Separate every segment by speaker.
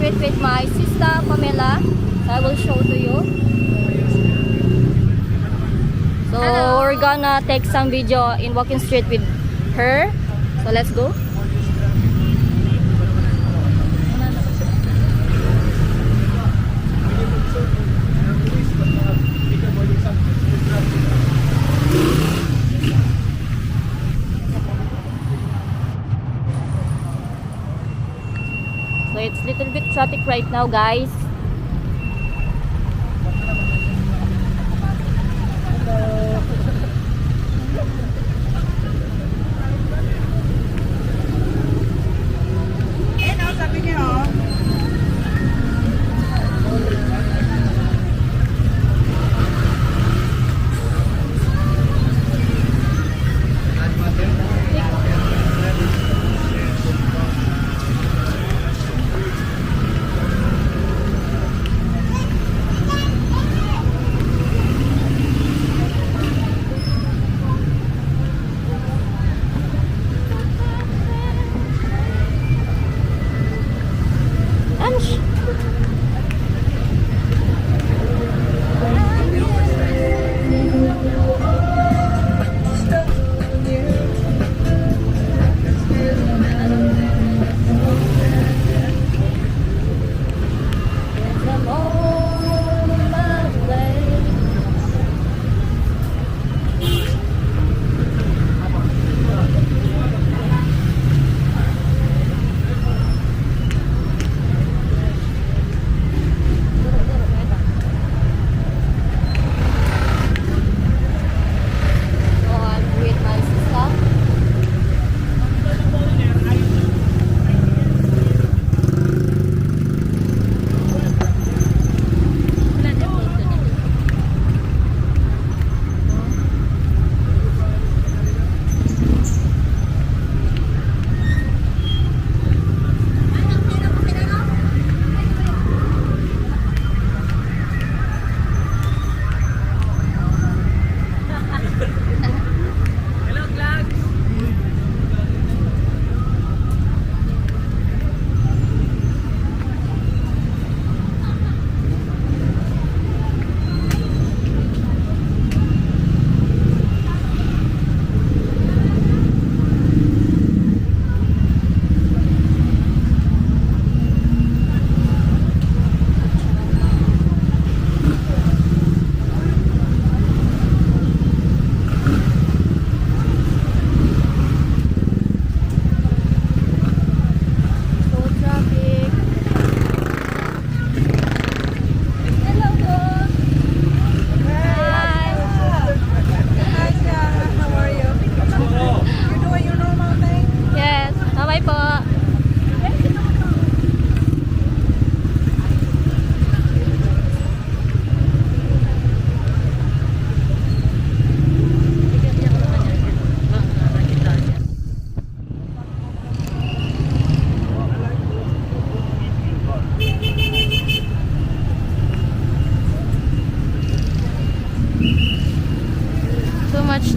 Speaker 1: street with my sister Pamela. So I will show to you. So we're gonna take some video in walking street with her. So let's go. So it's little bit traffic right now, guys.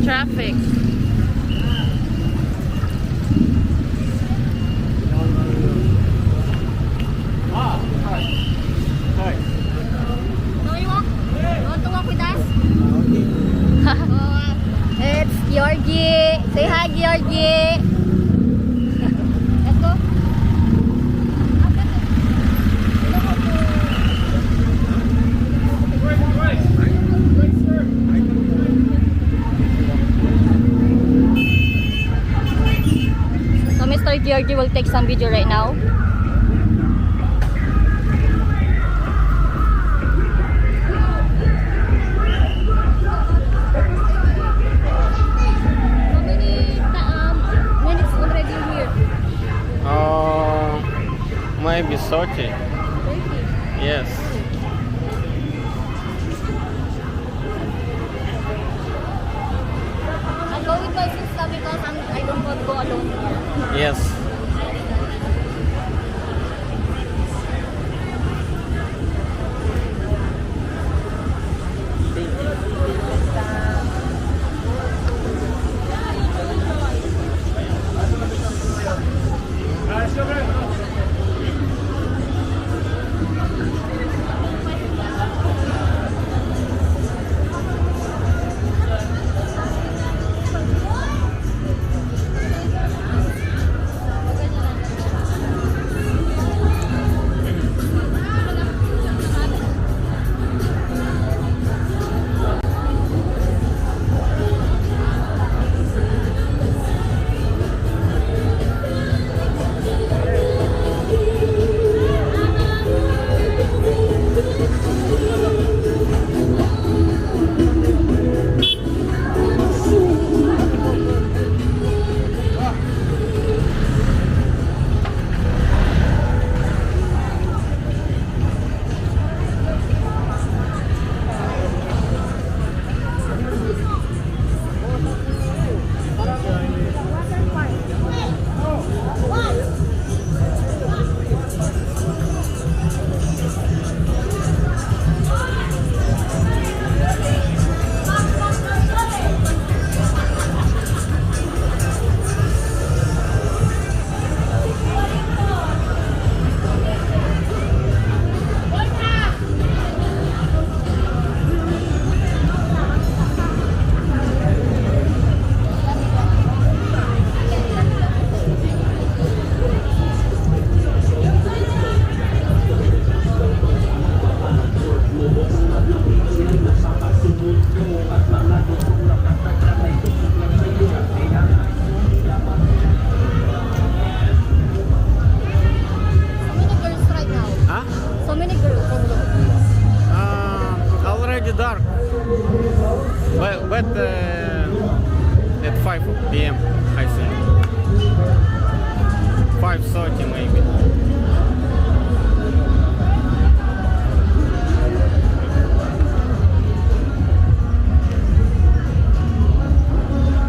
Speaker 1: Traffic. It's Georgie. Say hi, Georgie. Let's go. So Mr. Georgie will take some video right now.
Speaker 2: Maybe 30. Yes.
Speaker 1: I'll go with my sister because I don't want to go alone here.
Speaker 2: Yes. at 5 p.m. I think 5:30 maybe.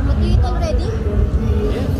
Speaker 1: But you eat already?
Speaker 2: Yes.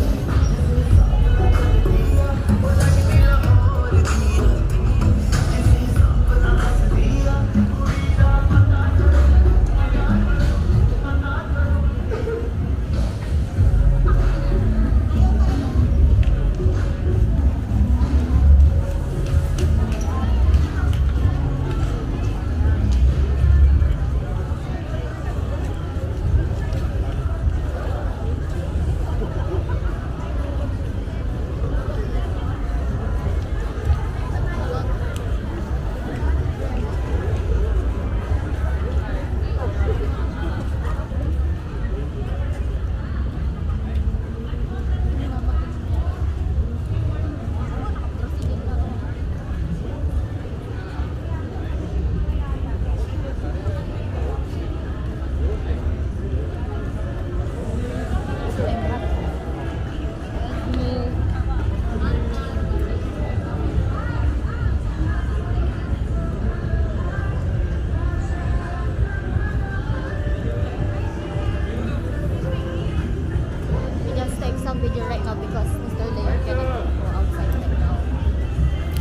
Speaker 1: We just take some video right now because Mr. Layer cannot go outside right now.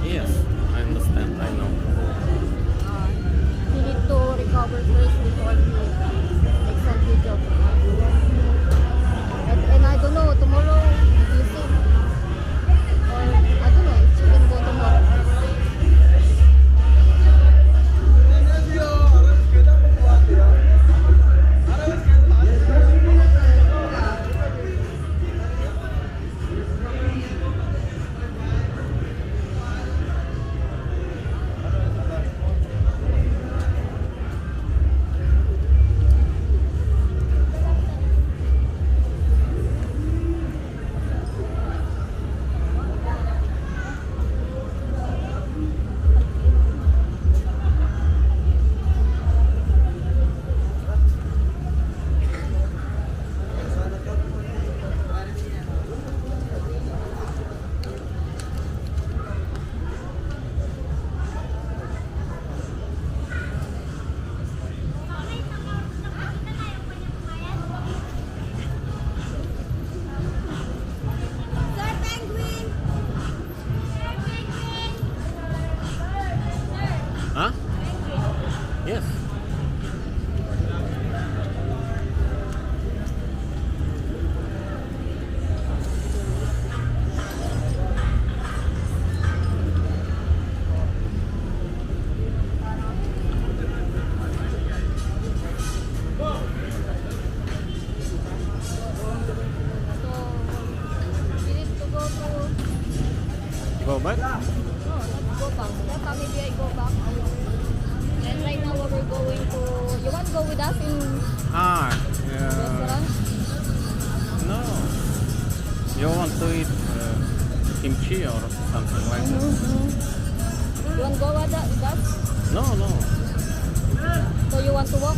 Speaker 2: Yes, I understand. I know.
Speaker 1: He need to recover first before he takes some video. And I don't know, tomorrow, do you think? Or, I don't know, if she can go tomorrow.
Speaker 2: Huh? Yes.
Speaker 1: So, we need to go to...
Speaker 2: Go back?
Speaker 1: No, not go back. Later, maybe I go back. And right now, we're going to... You want to go with us in
Speaker 2: Yeah.
Speaker 1: restaurant?
Speaker 2: No. You want to eat kimchi or something like that?
Speaker 1: You want to go with us?
Speaker 2: No, no.
Speaker 1: So you want to walk?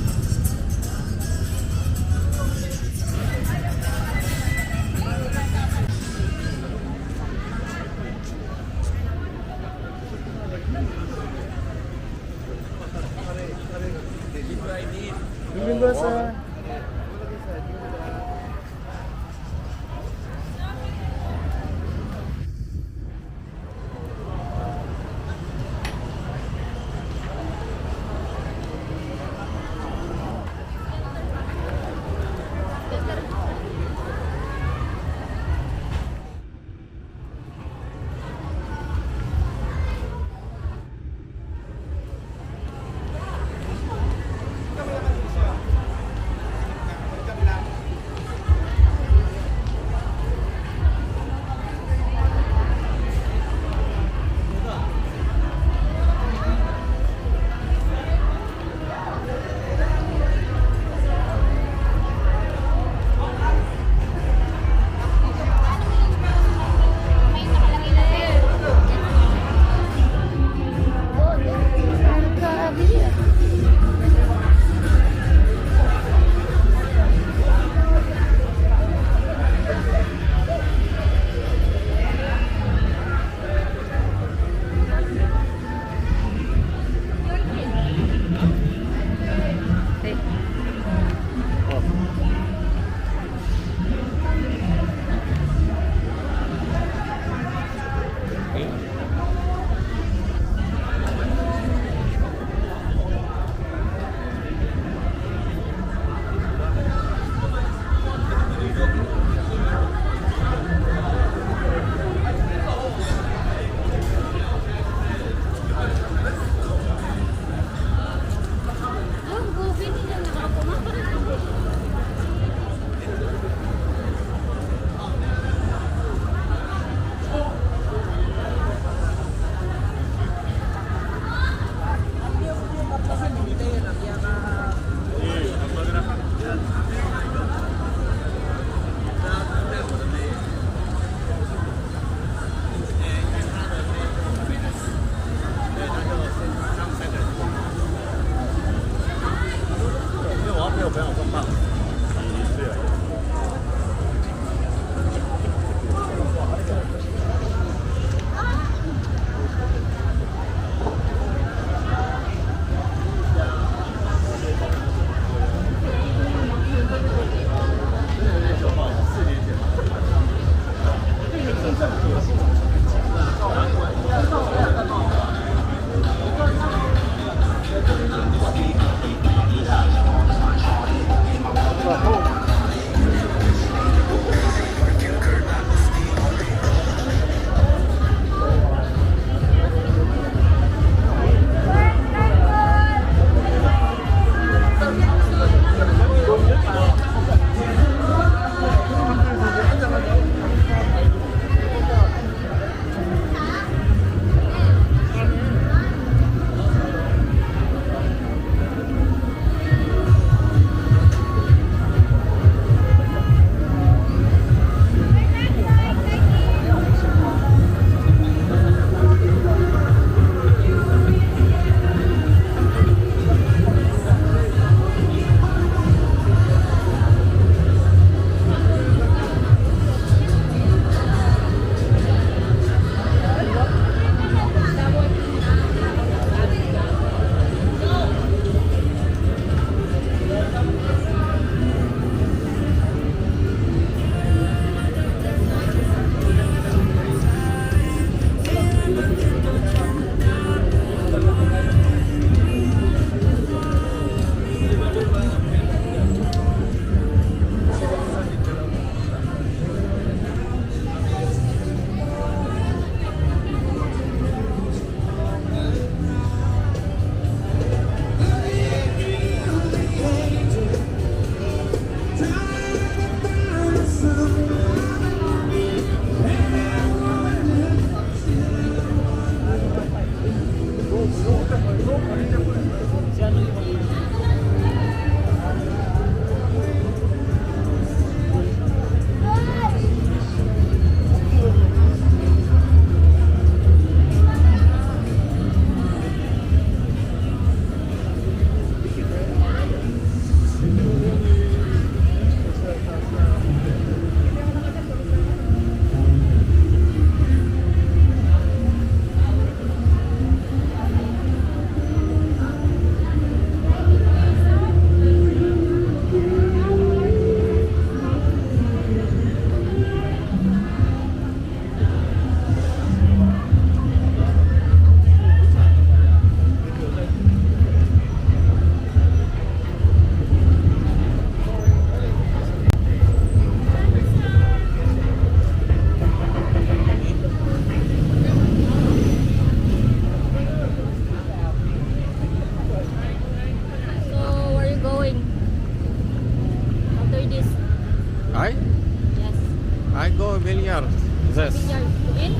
Speaker 2: I go billiard. This.
Speaker 1: Billiard in?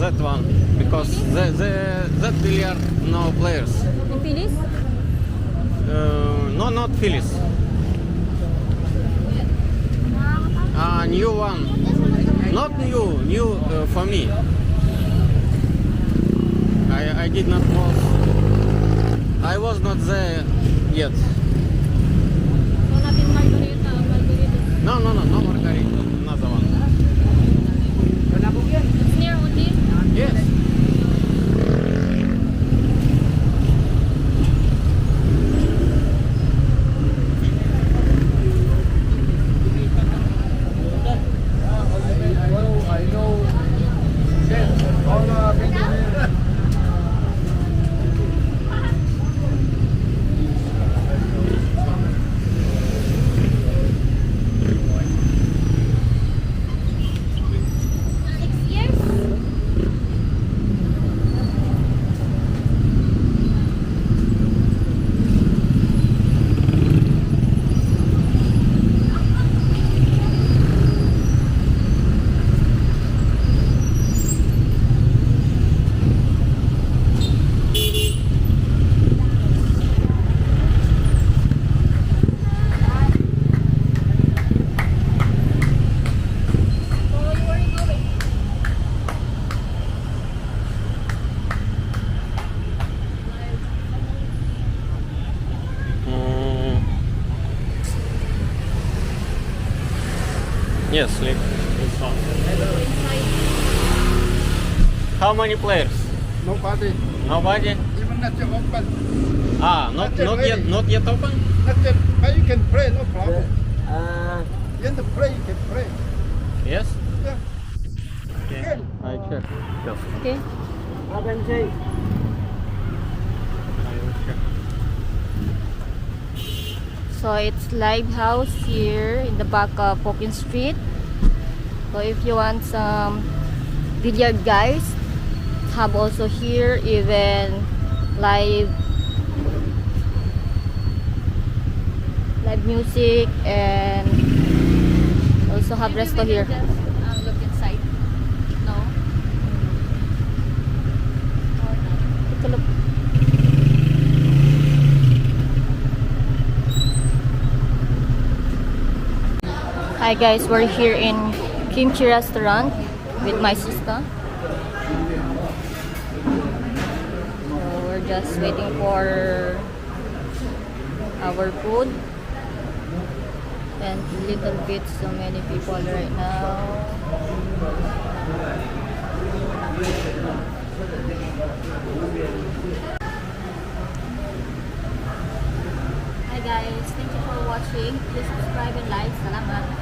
Speaker 2: That one. Because that billiard no players.
Speaker 1: In Phillies?
Speaker 2: No, not Phyllis. New one. Not new for me. I did not was. I was not there yet.
Speaker 1: So not in Margarita.
Speaker 2: No, Margarita. Another one.
Speaker 1: It's near only?
Speaker 2: Yes. Yes, this one. How many players?
Speaker 3: Nobody.
Speaker 2: Nobody?
Speaker 3: Even not yet open.
Speaker 2: Not yet open?
Speaker 3: Not yet. But you can pray, no problem. In the pray, you can pray.
Speaker 2: Yes.
Speaker 3: Yeah.
Speaker 2: Okay. I check. Yes.
Speaker 1: Okay.
Speaker 2: I will check.
Speaker 1: So it's live house here in the back of Pokin Street. So if you want some billiard guys, have also here even live music, and also have resto here. Look inside. No. Take a look. Hi guys, we're here in Kimchi restaurant with my sister. So we're just waiting for our food. And little bit, so many people right now. Hi guys, thank you for watching. Please subscribe and like. Salamat.